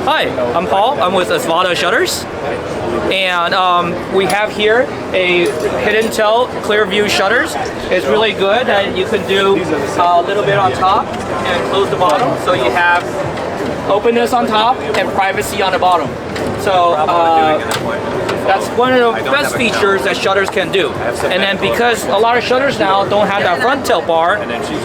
Hi, I'm Paul. I'm with Patio Shutters, and we have here a hidden tail clear view shutters. It's really good, and you can do a little bit on top and close the bottom, so you have openness on top and privacy on the bottom. So that's one of the best features that shutters can do. And then because a lot of shutters now don't have that front tilt bar,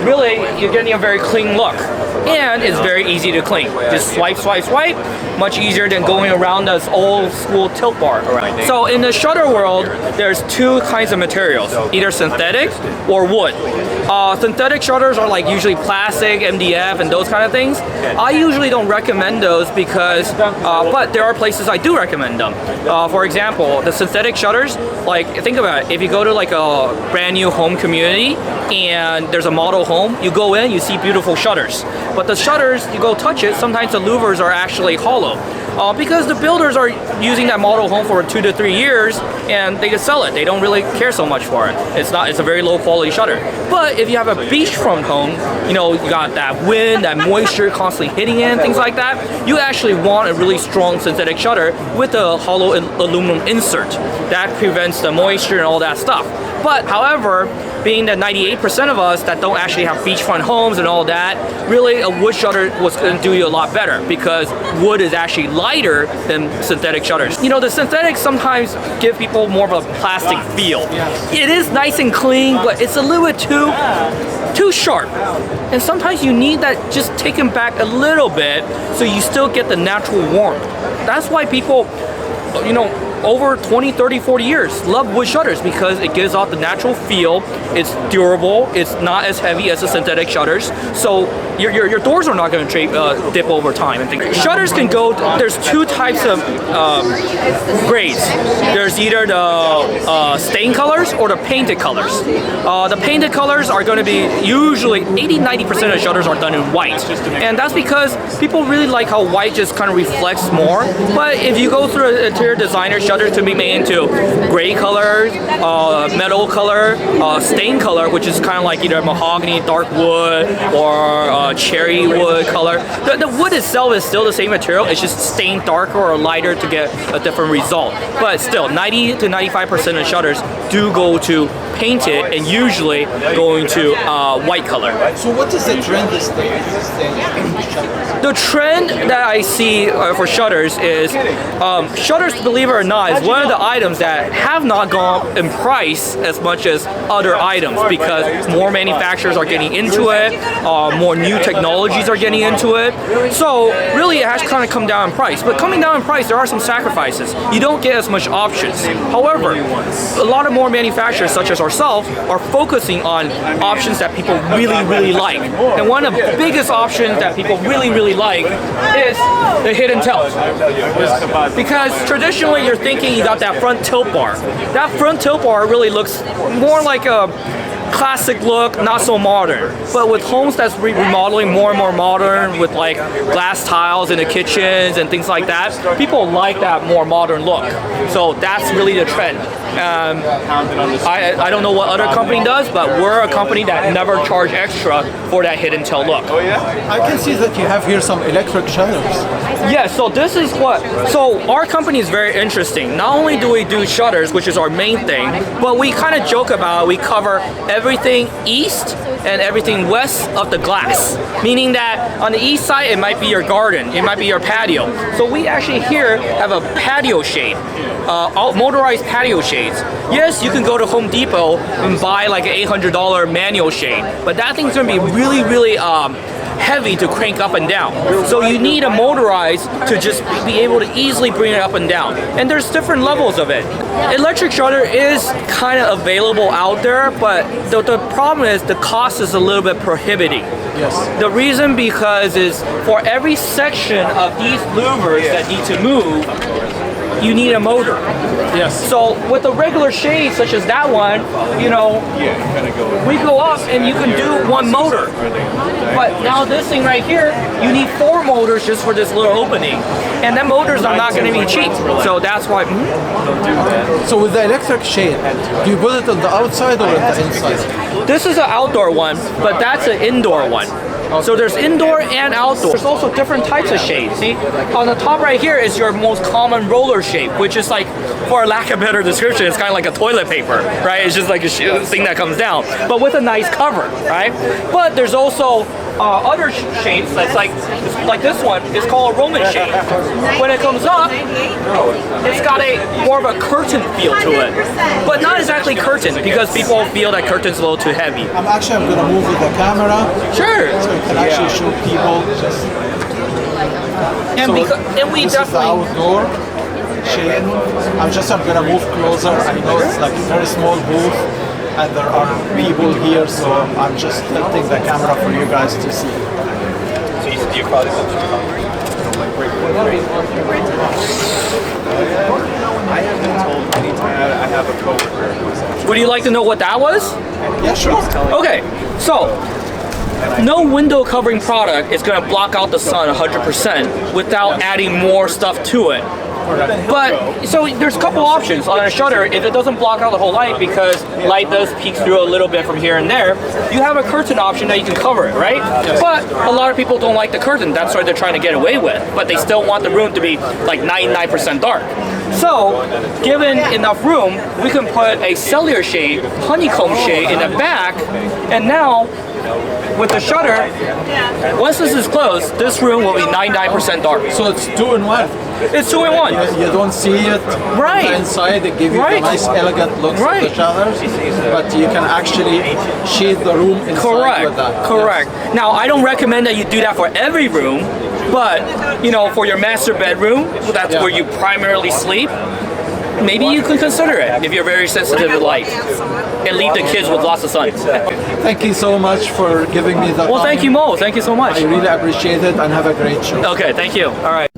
really you're getting a very clean look. And it's very easy to clean. Just swipe, swipe, swipe. Much easier than going around this old school tilt bar. So in the shutter world, there's two kinds of materials, either synthetic or wood. Synthetic shutters are like usually plastic, MDF, and those kind of things. I usually don't recommend those because, but there are places I do recommend them. For example, the synthetic shutters, like think about it, if you go to like a brand new home community and there's a model home, you go in, you see beautiful shutters. But the shutters, you go touch it, sometimes the louvers are actually hollow. Because the builders are using that model home for 2 to 3 years and they just sell it. They don't really care so much for it. It's a very low quality shutter. But if you have a beachfront home, you know, you got that wind, that moisture constantly hitting in, things like that, you actually want a really strong synthetic shutter with a hollow aluminum insert. That prevents the moisture and all that stuff. But however, being that 98% of us that don't actually have beachfront homes and all that, really a wood shutter was going to do you a lot better because wood is actually lighter than synthetic shutters. You know, the synthetics sometimes give people more of a plastic feel. It is nice and clean, but it's a little bit too sharp. And sometimes you need that just taken back a little bit so you still get the natural warmth. That's why people, you know, over 20, 30, 40 years love wood shutters because it gives off the natural feel, it's durable, it's not as heavy as the synthetic shutters, so your doors are not going to dip over time and things. Shutters can go, there's two types of grades. There's either the stain colors or the painted colors. The painted colors are going to be usually 80-90% of shutters are done in white, and that's because people really like how white just kind of reflects more. But if you go through an interior designer, shutters to be made into gray color, metal color, stain color, which is kind of like either mahogany, dark wood, or cherry wood color. The wood itself is still the same material, it's just stained darker or lighter to get a different result. But still, 90 to 95% of shutters do go to painted and usually going to white color. So what is the trend these days? The trend that I see for shutters is shutters, believe it or not, is one of the items that have not gone in price as much as other items because more manufacturers are getting into it, more new technologies are getting into it. So really it has kind of come down in price. But coming down in price, there are some sacrifices. You don't get as much options. However, a lot of more manufacturers such as ourselves are focusing on options that people really, really like. And one of the biggest options that people really, really like is the hidden tilt. Because traditionally you're thinking you got that front tilt bar. That front tilt bar really looks more like a classic look, not so modern. But with homes that's remodeling more and more modern with like glass tiles in the kitchens and things like that, people like that more modern look. So that's really the trend. I don't know what other company does, but we're a company that never charge extra for that hidden tail look. Oh yeah? I can see that you have here some electric shutters. Yeah, so this is so our company is very interesting. Not only do we do shutters, which is our main thing, but we kind of joke about we cover everything east and everything west of the glass. Meaning that on the east side, it might be your garden, it might be your patio. So we actually here have a patio shade, motorized patio shades. Yes, you can go to Home Depot and buy like an $800 manual shade, but that thing's gonna be really, really heavy to crank up and down. So you need a motorized to just be able to easily bring it up and down. And there's different levels of it. Electric shutter is kind of available out there, but the problem is the cost is a little bit prohibiting. Yes. The reason because is for every section of these louvers that need to move, you need a motor. Yes. So with the regular shades such as that one, you know, we go up and you can do one motor. But now this thing right here, you need 4 motors just for this little opening. And then motors are not going to be cheap. So that's why. So with the electric shade, do you put it on the outside or on the inside? This is an outdoor one, but that's an indoor one. So there's indoor and outdoor. There's also different types of shades. See, on the top right here is your most common roller shape, which is like, for lack of a better description, it's kind of like a toilet paper, right? It's just like a thing that comes down, but with a nice cover, right? But there's also other shades that's like this one is called a Roman shade. When it comes up, it's got a more of a curtain feel to it, but not exactly curtain because people feel that curtain's a little too heavy. I'm gonna move with the camera. Sure. So you can actually show people. And we This is the definitely outdoor shade. I'm gonna move closer. I know it's like a very small booth and there are people here, so I'm just tilting the camera for you guys to see. So you probably I have been told anytime I have a coworker. Would you like to know what that was? Yeah, sure. Okay, so no window covering product is going to block out the sun 100% without adding more stuff to it. But so there's a couple options on a shutter. If it doesn't block out the whole light because light does peek through a little bit from here and there, you have a curtain option that you can cover it, right? But a lot of people don't like the curtain. That's what they're trying to get away with. But they still want the room to be like 99% dark. So, given enough room, we can put a cellular shade, honeycomb shade in the back, and now with the shutter, once this is closed, this room will be 99% dark. So it's 2-in-1. It's 2-in-1. You don't see it Right. from the inside. They give you the nice, elegant looks of the shutters, but you can actually shade the room inside with that. Correct. Now, I don't recommend that you do that for every room, but you know, for your master bedroom, that's where you primarily sleep. Maybe you can consider it if you're very sensitive to light, and leave the kids with lots of sun. Thank you so much for giving me the Well, time. thank you, Mo. Thank you so much. I really appreciate it, and have a great show. Okay, thank you. All right.